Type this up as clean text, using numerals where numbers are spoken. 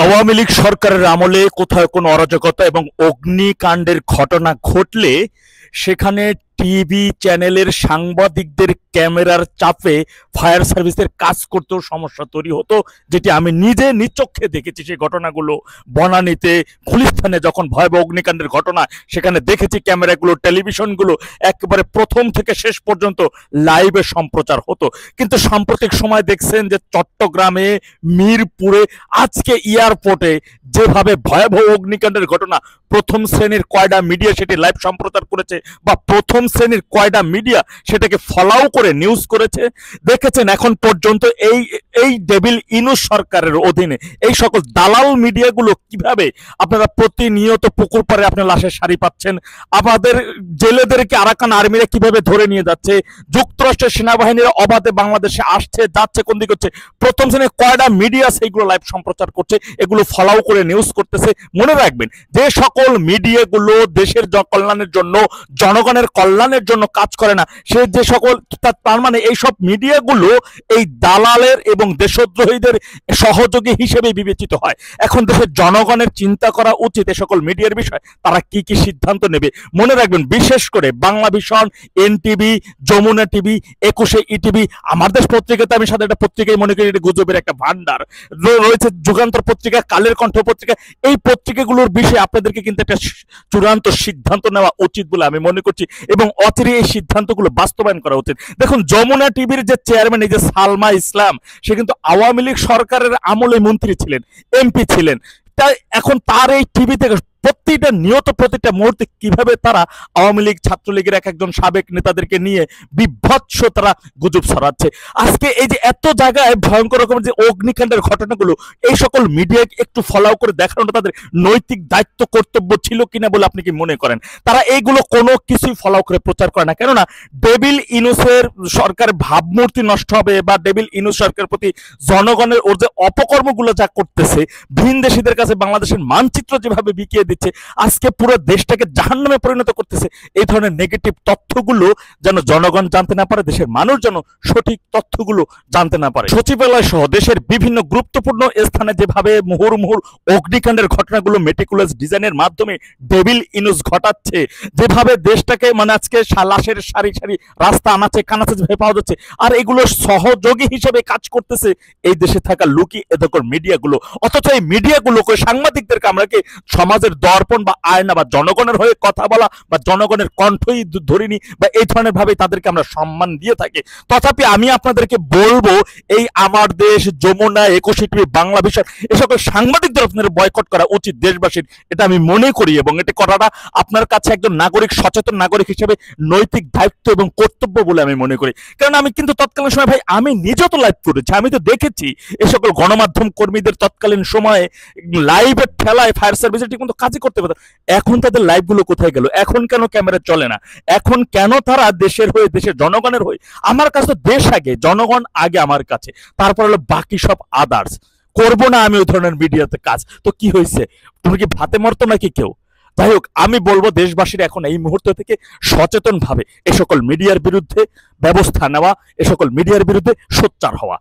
আওয়ামী লীগ সরকারের আমলে কোথাও কোনো অরাজকতা এবং অগ্নিকাণ্ডের ঘটনা ঘটলে সেখানে টিভি চ্যানেলের সাংবাদিকদের ক্যামেরার চাপে ফায়ার সার্ভিসের কাজ করতেও সমস্যা তৈরি হতো, যেটি আমি নিজে নিজ চোখে দেখেছি। সেই ঘটনাগুলো বনানীতে, গুলিস্তানে যখন ভয়াবহ অগ্নিকাণ্ডের ঘটনা, সেখানে দেখেছি ক্যামেরাগুলো, টেলিভিশনগুলো একেবারে প্রথম থেকে শেষ পর্যন্ত লাইভে সম্প্রচার হতো। কিন্তু সাম্প্রতিক সময় দেখছেন যে চট্টগ্রামে, মিরপুরে, আজকে এয়ারপোর্টে যেভাবে ভয়াবহ অগ্নিকাণ্ডের ঘটনা, প্রথম শ্রেণীর কয়টা মিডিয়া সেটি লাইভ সম্প্রচার করেছে বা প্রথম শ্রেণীর কয়টা মিডিয়া সেটাকে ফলাও করে নিউজ করেছে। দেখেছেন এখন পর্যন্ত এই এই ডেভিল ইনুস সরকারের অধীনে এই সকল দালাল মিডিয়াগুলো কিভাবে আপনারা প্রতিনিয়ত পুকুর পাড়ে আপনার লাশের সারি পাচ্ছেন, আমাদের জেলেদেরকে আরাকান আর্মিরা কিভাবে ধরে নিয়ে যাচ্ছে, যুক্তরাষ্ট্রের সেনাবাহিনীরা অবাধে বাংলাদেশে আসছে যাচ্ছে, কোন দিকে হচ্ছে, প্রথম শ্রেণীর কয়টা মিডিয়া সেইগুলো লাইভ সম্প্রচার করছে, এগুলো ফলাও করে নিউজ করতেছে। মনে রাখবেন যে সকল মিডিয়াগুলো দেশের কল্যাণের জন্য, জনগণের কল্যাণের জন্য কাজ করে না, সে যে সকল, তার মানে এইসব মিডিয়াগুলো এই দালালের এবং দেশদ্রোহীদের সহযোগী হিসেবে বিবেচিত হয়। এখন দেশের জনগণের চিন্তা করা উচিত এ সকল মিডিয়ার বিষয়, তারা কি কি সিদ্ধান্ত নেবে। মনে রাখবেন বিশেষ করে Bangla vision, NTV, Jamuna TV, 21 ETV, Amar Desh পত্রিকাতে আমি সাথে একটা পত্রিকায় মনে করি এটা গুজবের একটা ভান্ডার রয়েছে, যুগান্তর পত্রিকা, কালের কণ্ঠ পত্রিকা, এই পত্রিকাগুলোর বিষয়ে আপনাদেরকে কিন্তু একটা চূড়ান্ত সিদ্ধান্ত নেওয়া উচিত বলে আমি মনে করছি এবং অচিরে এই সিদ্ধান্তগুলো বাস্তবায়ন করা উচিত। দেখুন যমুনা টিভির যে চেয়ারম্যান, এই যে সালমা ইসলাম, সে কিন্তু আওয়ামী লীগ সরকারের আমলে মন্ত্রী ছিলেন, এমপি ছিলেন। তাই এখন তার এই টিভি থেকে প্রতিটা মুহূর্তে কিভাবে তারা আওয়ামী লীগ, ছাত্রলীগের এক একজন সাবেক নেতাদেরকে নিয়ে বিভৎস তারা গুজব ছড়াচ্ছে। আজকে এই যে এত জায়গায় ভয়ঙ্কর রকমের যে অগ্নিকাণ্ডের ঘটনাগুলো, এই সকল মিডিয়া একটু ফলাও করে দেখানোটা তাদের নৈতিক দায়িত্ব, কর্তব্য ছিল কিনা বলে আপনি কি মনে করেন? তারা এইগুলো কোনো কিছুই ফলাও করে প্রচার করে না, কেননা ডেভিল ইনুসের সরকারের ভাবমূর্তি নষ্ট হবে বা ডেভিল ইনুস সরকারের প্রতি জনগণের ওর যে অপকর্মগুলো যা করতেছে, ভিনদেশীদের কাছে বাংলাদেশের মানচিত্র যেভাবে বিকিয়ে দিচ্ছে, আজকে পুরো দেশটাকে জাহান্নামে পরিণত করতেছে, এই ধরনের নেগেটিভ তথ্যগুলো যেন জনগণ জানতে না পারে, দেশের মানুষ যেন সঠিক তথ্যগুলো জানতে না পারে। সচিবালয় সহ দেশের বিভিন্ন গুরুত্বপূর্ণ স্থানে যেভাবে মুহুর্মুহুর অগ্নিকাণ্ডের ঘটনাগুলো মেটিকুলাস ডিজাইনের মাধ্যমে ডেভিল ইনুস ঘটাচ্ছে, যেভাবে দেশটাকে মানে আজকে লাশের সারি সারি রাস্তা আনাচে কানাচে যেভাবে পাওয়া যাচ্ছে, আর এগুলো সহযোগী হিসেবে কাজ করতেছে এই দেশে থাকা লুকি এদকর মিডিয়াগুলো। অথচ এই মিডিয়াগুলোকে, সাংবাদিকদেরকে আমরা কি সমাজের দর্পণ বা আয়না বা জনগণের হয়ে কথা বলা বা জনগণের কণ্ঠই ধরিনি বা এই ধরনের ভাবে তাদেরকে আমরা সম্মান দিয়ে থাকি। তথাপি আমি আপনাদেরকে বলবো, এই আমার দেশ, যমুনা, 21 টিভি, বাংলা ভিশন, এ সকল সাংবাদিকদের আপনাদের বয়কট করা উচিত দেশবাসীর, এটা আমি মনে করি এবং এটা করাটা আপনার কাছে একজন নাগরিক, সচেতন নাগরিক হিসেবে নৈতিক দায়িত্ব এবং কর্তব্য বলে আমি মনে করি। কারণ আমি কিন্তু তৎকালীন সময় ভাই আমি নিজেও তো লাইভ করেছি, আমি তো দেখেছি এই সকল গণমাধ্যম কর্মীদের তৎকালীন সময়ে লাইভের ঠেলায় ফায়ার সার্ভিসের ঠিক মতো কাজই করতে পারত। এখন তাদের লাইভগুলো কোথায় গেল? এখন কেন ক্যামেরা চলে না? এখন কেন তারা দেশের হয়ে, দেশের জনগণের হয়ে? আমার কাছে তো দেশ আগে, জনগণ আগে আমার কাছে, তারপর হলো বাকি সব আদার্স। করবো না আমি ওই ধরনের মিডিয়াতে কাজ, তো কি হয়েছে? তুমি কি ভাতে মরতো নাকি কেউ? যাই হোক, আমি বলবো দেশবাসীর এখন এই মুহূর্ত থেকে সচেতন ভাবে এ সকল মিডিয়ার বিরুদ্ধে ব্যবস্থা নেওয়া, এ সকল মিডিয়ার বিরুদ্ধে সোচ্চার হওয়া।